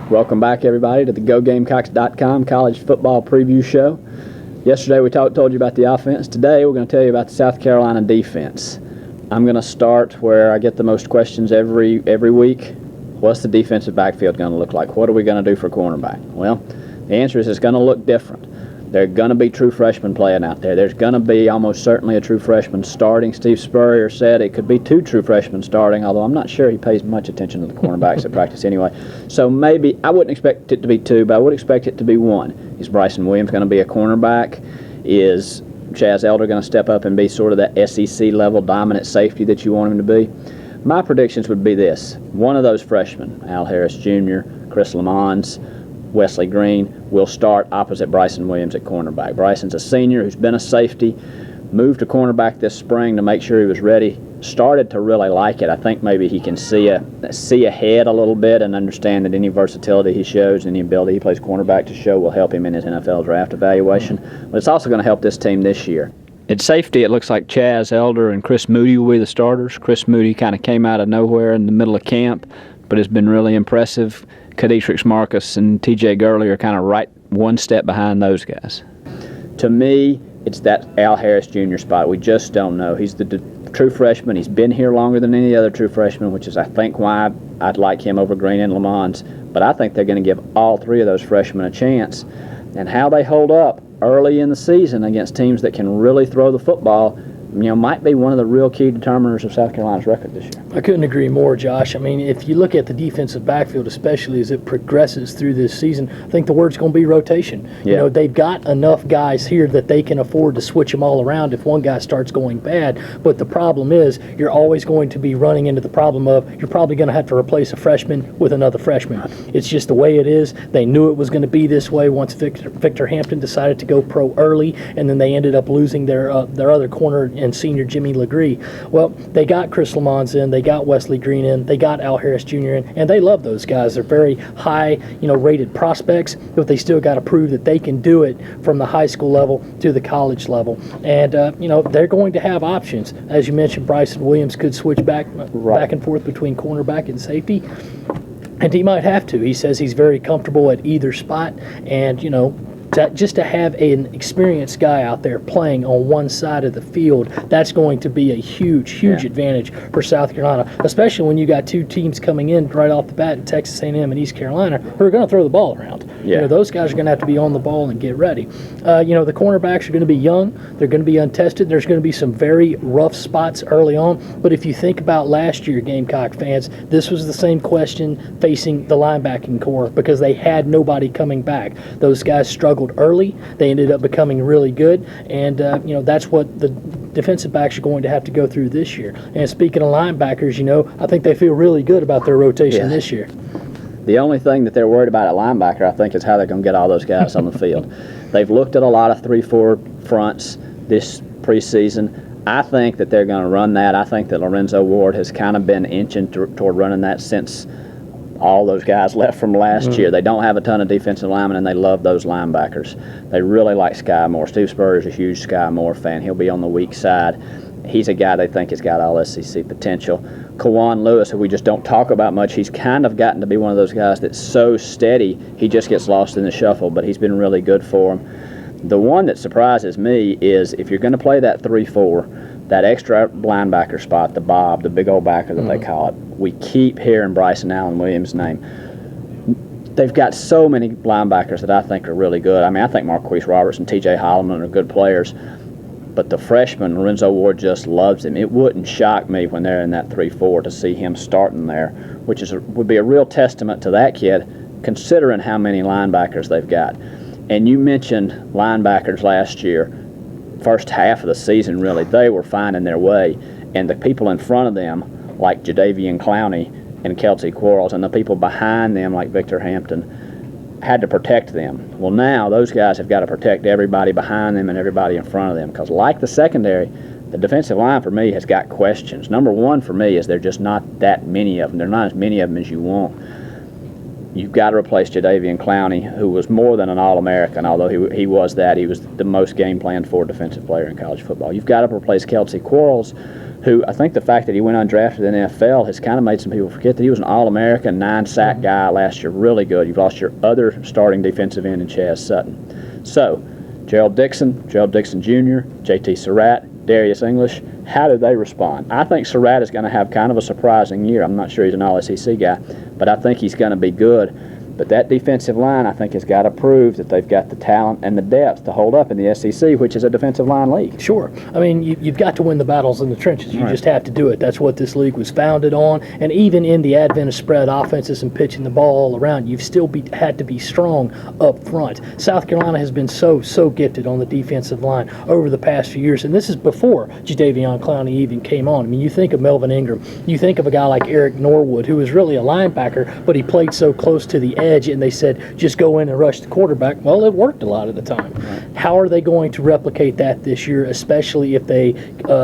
Welcome back, everybody, to the GoGamecocks.com college football preview show. Yesterday we told you about the offense. Today we're going to tell you about the South Carolina defense. I'm going to start where I get the most questions every week. What's the defensive backfield going to look like? What are we going to do for cornerback? Well, the answer is it's going to look different. There are going to be true freshmen playing out there. There's going to be almost certainly a true freshman starting. Steve Spurrier said it could be 2 true freshmen starting, although I'm not sure he pays much attention to the cornerbacks at practice anyway. So maybe, I wouldn't expect it to be 2, but I would expect it to be 1. Is Bryson Williams going to be a cornerback? Is Chaz Elder going to step up and be sort of that SEC level dominant safety that you want him to be? My predictions would be this. One of those freshmen, Al Harris Jr., Chris Lamons, Wesley Green, will start opposite Bryson Williams at cornerback. Bryson's a senior who's been a safety, moved to cornerback this spring to make sure he was ready, started to really like it. I think maybe he can see ahead a little bit and understand that any versatility he shows, any ability he plays cornerback to show will help him in his NFL draft evaluation. But it's also going to help this team this year. At safety, it looks like Chaz Elder and Chris Moody will be the starters. Chris Moody kind of came out of nowhere in the middle of camp, but has been really impressive. Kadishrix Marcus and T.J. Gurley are kind of right one step behind those guys. To me, it's that Al Harris Jr. spot. We just don't know. He's the true freshman. He's been here longer than any other true freshman, which is, I think, why I'd like him over Green and Lamons. But I think they're going to give all 3 of those freshmen a chance. And how they hold up early in the season against teams that can really throw the football, might be one of the real key determiners of South Carolina's record this year. I couldn't agree more, Josh. I mean, if you look at the defensive backfield, especially as it progresses through this season, I think the word's going to be rotation. Yeah. They've got enough guys here that they can afford to switch them all around if one guy starts going bad. But the problem is you're always going to be running into the problem of you're probably going to have to replace a freshman with another freshman. It's just the way it is. They knew it was going to be this way once Victor Hampton decided to go pro early, and then they ended up losing their other corner and senior Jimmy Legree. Well, they got Chris Lamons in, they got Wesley Green in, they got Al Harris Jr. in, and they love those guys. They're very high, rated prospects, but they still got to prove that they can do it from the high school level to the college level. And they're going to have options. As you mentioned, Bryson Williams could switch back and forth between cornerback and safety. And he might have to. He says he's very comfortable at either spot, and just to have an experienced guy out there playing on one side of the field, that's going to be a huge advantage for South Carolina, especially when you got 2 teams coming in right off the bat in Texas A&M and East Carolina who are going to throw the ball around. Yeah. Those guys are going to have to be on the ball and get ready. The cornerbacks are going to be young. They're going to be untested. There's going to be some very rough spots early on. But if you think about last year, Gamecock fans, this was the same question facing the linebacking core because they had nobody coming back. Those guys struggled early. They ended up becoming really good, and that's what the defensive backs are going to have to go through this year. And speaking of linebackers, I think they feel really good about their rotation this year. The only thing that they're worried about at linebacker, I think, is how they're going to get all those guys on the field. They've looked at a lot of 3-4 fronts this preseason. I think that they're going to run that. I think that Lorenzo Ward has kind of been inching toward running that since all those guys left from last year. They don't have a ton of defensive linemen, and they love those linebackers. They really like Sky Moore. Steve Spurrier is a huge Sky Moore fan. He'll be on the weak side. He's a guy they think has got all SEC potential. Kawan Lewis, who we just don't talk about much, he's kind of gotten to be one of those guys that's so steady, he just gets lost in the shuffle, but he's been really good for him. The one that surprises me is if you're going to play that 3-4, that extra linebacker spot, the Bob, the big old backer that they call it, we keep hearing Bryson Allen Williams' name. They've got so many linebackers that I think are really good. I mean, I think Marquise Roberts and T.J. Holloman are good players, but the freshman, Lorenzo Ward, just loves him. It wouldn't shock me when they're in that 3-4 to see him starting there, which would be a real testament to that kid, considering how many linebackers they've got. And you mentioned linebackers last year. First half of the season, really, they were finding their way, and the people in front of them, like Jadavian Clowney and Kelsey Quarles, and the people behind them, like Victor Hampton, had to protect them. Well, now those guys have got to protect everybody behind them and everybody in front of them, because like the secondary, the defensive line for me has got questions. Number one for me is there just not that many of them. There are not as many of them as you want. You've got to replace Jadavian Clowney, who was more than an All-American, although he was that. He was the most game planned for defensive player in college football. You've got to replace Kelsey Quarles, who I think the fact that he went undrafted in the NFL has kind of made some people forget that he was an All-American 9-sack guy last year. Really good. You've lost your other starting defensive end in Chaz Sutton. So, Gerald Dixon Jr., J.T. Surratt, Darius English, how do they respond? I think Surratt is going to have kind of a surprising year. I'm not sure he's an All-SEC guy, but I think he's going to be good. But that defensive line, I think, has got to prove that they've got the talent and the depth to hold up in the SEC, which is a defensive line league. Sure. I mean, you've got to win the battles in the trenches. You just have to do it. That's what this league was founded on. And even in the advent of spread offenses and pitching the ball all around, you've still had to be strong up front. South Carolina has been so gifted on the defensive line over the past few years. And this is before Jadeveon Clowney even came on. I mean, you think of Melvin Ingram. You think of a guy like Eric Norwood, who was really a linebacker, but he played so close to the edge, and they said, just go in and rush the quarterback. Well, it worked a lot of the time. Right. How are they going to replicate that this year, especially if they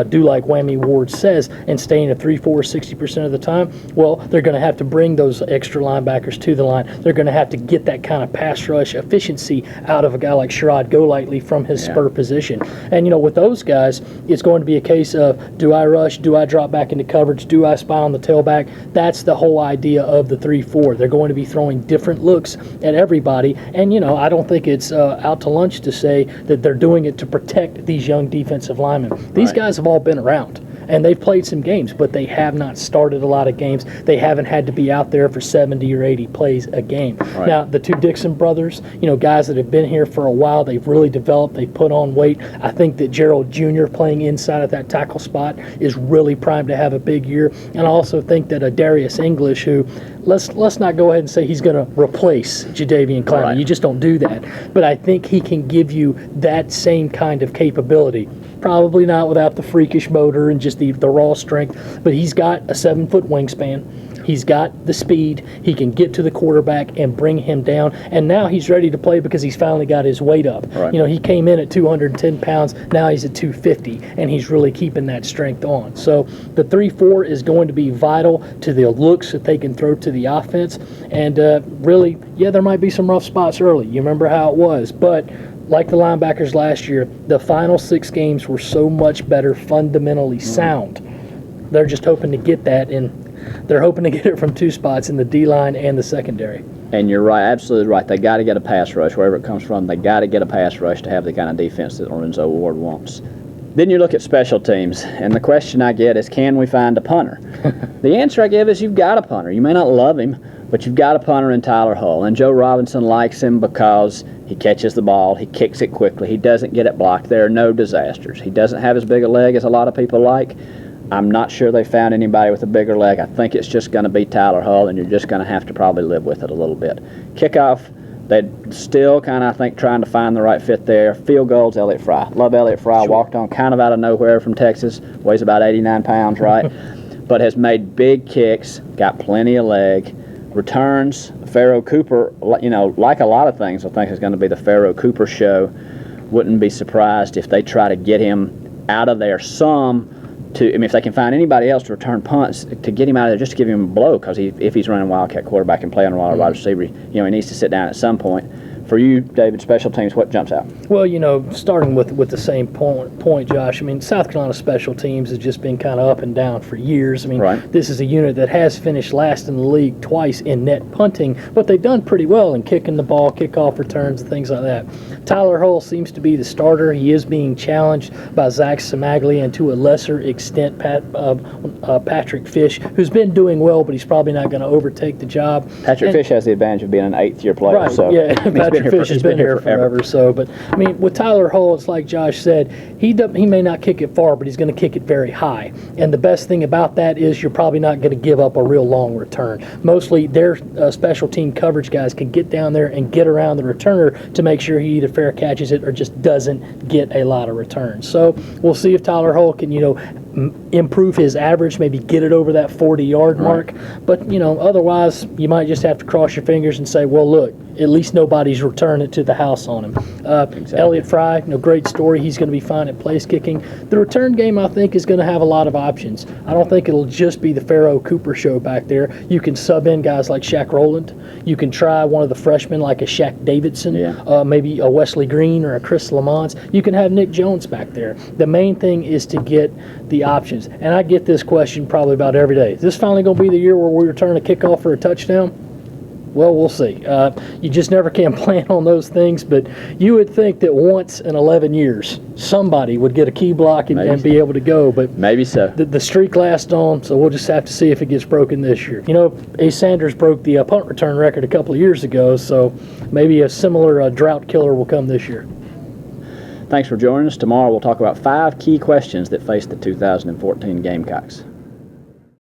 do like Whammy Ward says and stay in a 3-4 60% of the time? Well, they're going to have to bring those extra linebackers to the line. They're going to have to get that kind of pass rush efficiency out of a guy like Sherrod Golightly from his spur position. And, with those guys, it's going to be a case of, do I rush? Do I drop back into coverage? Do I spy on the tailback? That's the whole idea of the 3-4. They're going to be throwing different looks at everybody. And, I don't think it's out to lunch to say that they're doing it to protect these young defensive linemen. These guys have all been around, and they've played some games, but they have not started a lot of games. They haven't had to be out there for 70 or 80 plays a game. Right. Now, the two Dixon brothers, guys that have been here for a while, they've really developed, they've put on weight. I think that Gerald Jr. playing inside at that tackle spot is really primed to have a big year. And I also think that Darius English, who, let's not go ahead and say he's going to replace Jadeveon Clowney. Right. You just don't do that. But I think he can give you that same kind of capability. Probably not without the freakish motor and just the raw strength, but he's got a 7-foot wingspan. He's got the speed. He can get to the quarterback and bring him down. And now he's ready to play because he's finally got his weight up. Right. He came in at 210 pounds. Now he's at 250, and he's really keeping that strength on. So the 3-4 is going to be vital to the looks that they can throw to the offense. And really, there might be some rough spots early. You remember how it was. But like the linebackers last year, the final 6 games were so much better, fundamentally sound. They're just hoping to get that in. They're hoping to get it from 2 spots in the D-line and the secondary. And you're right, absolutely right. They got to get a pass rush, wherever it comes from. They got to get a pass rush to have the kind of defense that Lorenzo Ward wants. Then you look at special teams, and the question I get is, can we find a punter? The answer I give is, you've got a punter. You may not love him, but you've got a punter in Tyler Hull. And Joe Robinson likes him because he catches the ball, he kicks it quickly, he doesn't get it blocked. There are no disasters. He doesn't have as big a leg as a lot of people like. I'm not sure they found anybody with a bigger leg. I think it's just going to be Tyler Hull, and you're just going to have to probably live with it a little bit. Kickoff, they're still kind of, I think, trying to find the right fit there. Field goals, Elliott Fry. Love Elliott Fry. Sure. Walked on kind of out of nowhere from Texas. Weighs about 89 pounds, right? But has made big kicks, got plenty of leg. Returns, Pharaoh Cooper, like a lot of things, I think is going to be the Pharaoh Cooper show. Wouldn't be surprised if they try to get him out of there some. If they can find anybody else to return punts, to get him out of there, just to give him a blow, because if he's running Wildcat quarterback and playing a wide receiver, he needs to sit down at some point. For you, David, special teams, what jumps out? Well, starting with the same point, Josh, South Carolina special teams has just been kind of up and down for years. This is a unit that has finished last in the league twice in net punting, but they've done pretty well in kicking the ball, kickoff returns, and things like that. Tyler Hull seems to be the starter. He is being challenged by Zach Samaglia and to a lesser extent Patrick Fish, who's been doing well, but he's probably not going to overtake the job. Patrick Fish has the advantage of being an 8th-year player. Right, so yeah, Patrick Fish has been here forever. So, but with Tyler Hull, it's like Josh said, he may not kick it far, but he's going to kick it very high. And the best thing about that is you're probably not going to give up a real long return. Mostly their special team coverage guys can get down there and get around the returner to make sure he either fair catches it or just doesn't get a lot of returns. So we'll see if Tyler Hull can, improve his average, maybe get it over that 40-yard mark. But, otherwise you might just have to cross your fingers and say, well, look, at least nobody's returning it to the house on him. Exactly. Elliott Fry, great story. He's going to be fine at place kicking. The return game, I think, is going to have a lot of options. I don't think it'll just be the Pharaoh Cooper show back there. You can sub in guys like Shaq Rowland. You can try one of the freshmen like a Shaq Davidson, maybe a Wesley Green or a Chris Lamont. You can have Nick Jones back there. The main thing is to get the the options. And I get this question probably about every day. Is this finally going to be the year where we return a kickoff for a touchdown? Well, we'll see. You just never can plan on those things, but you would think that once in 11 years, somebody would get a key block and be able to go. But maybe so. The streak lasts on, so we'll just have to see if it gets broken this year. You know, Ace Sanders broke the punt return record a couple of years ago, so maybe a similar drought killer will come this year. Thanks for joining us. Tomorrow we'll talk about 5 key questions that face the 2014 Gamecocks.